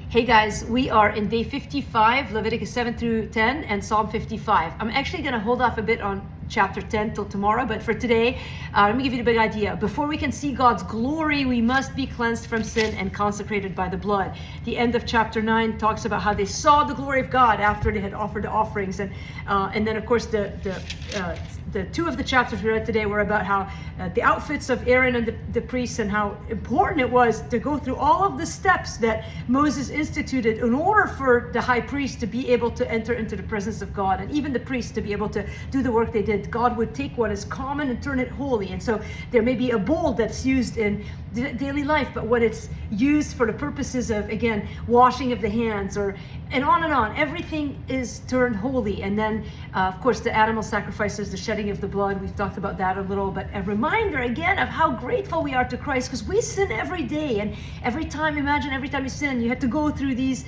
Hey guys, we are in day 55, Leviticus 7 through 10, and Psalm 55. I'm actually going to hold off a bit on chapter 10 till tomorrow, but for today, let me give you the big idea. Before we can see God's glory, we must be cleansed from sin and consecrated by the blood. The end of chapter 9 talks about how they saw the glory of God after they had offered the offerings, and then of course the two of the chapters we read today were about how the outfits of Aaron and the priests, and how important it was to go through all of the steps that Moses instituted in order for the high priest to be able to enter into the presence of God, and even the priests to be able to do the work they did. God would take what is common and turn it holy. And so there may be a bowl that's used in daily life, but when it's used for the purposes of, again, washing of the hands, and on, everything is turned holy. And then of course the animal sacrifices, the shedding of the blood, we've talked about that a little, but a reminder again of how grateful we are to Christ, because we sin every day, and imagine every time you sin, you had to go through these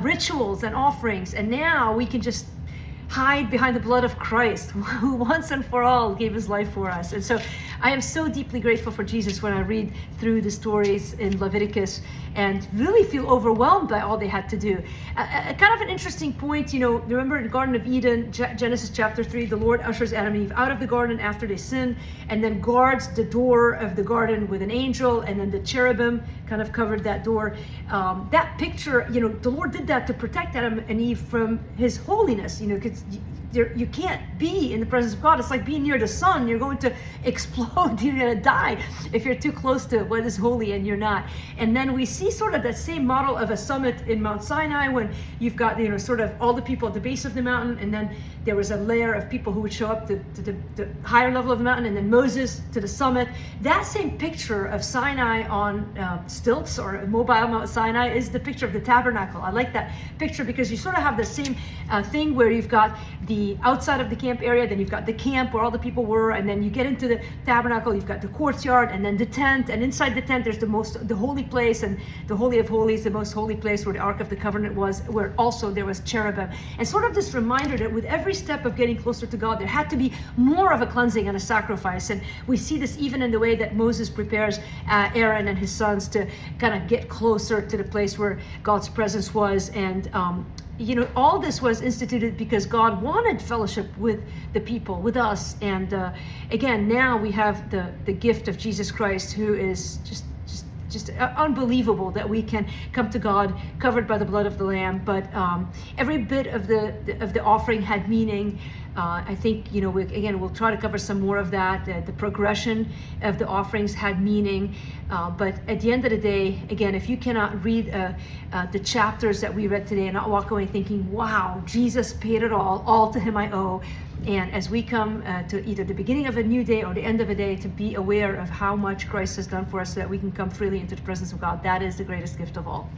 rituals and offerings, and now we can just hide behind the blood of Christ, who once and for all gave his life for us. And so I am so deeply grateful for Jesus when I read through the stories in Leviticus and really feel overwhelmed by all they had to do. Kind of an interesting point, remember in the Garden of Eden, Genesis chapter 3, the Lord ushers Adam and Eve out of the garden after they sin, and then guards the door of the garden with an angel, and then the cherubim kind of covered that door. That picture, the Lord did that to protect Adam and Eve from his holiness, because you can't be in the presence of God. It's like being near the sun. You're going to explode. You're going to die if you're too close to what is holy and you're not. And then we see sort of that same model of a summit in Mount Sinai, when you've got sort of all the people at the base of the mountain, and then there was a layer of people who would show up to the higher level of the mountain, and then Moses to the summit. That same picture of Sinai on stilts, or mobile Mount Sinai, is the picture of the tabernacle. I like that picture because you sort of have the same thing where you've got the outside of the camp area, then you've got the camp where all the people were, and then you get into the tabernacle, you've got the courtyard, and then the tent, and inside the tent there's the holy place, and the Holy of Holies, the most holy place where the Ark of the Covenant was, where also there was cherubim. And sort of this reminder that with every step of getting closer to God, there had to be more of a cleansing and a sacrifice. And we see this even in the way that Moses prepares Aaron and his sons to kind of get closer to the place where God's presence was. And all this was instituted because God wanted fellowship with the people, with us. And again, now we have the gift of Jesus Christ, who is just unbelievable that we can come to God covered by the blood of the Lamb. But every bit of the offering had meaning. I think we'll try to cover some more of that. The progression of the offerings had meaning, but at the end of the day, again, if you cannot read the chapters that we read today and not walk away thinking, wow, Jesus paid it all to him I owe. And as we come to either the beginning of a new day or the end of a day, to be aware of how much Christ has done for us so that we can come freely into the presence of God, that is the greatest gift of all.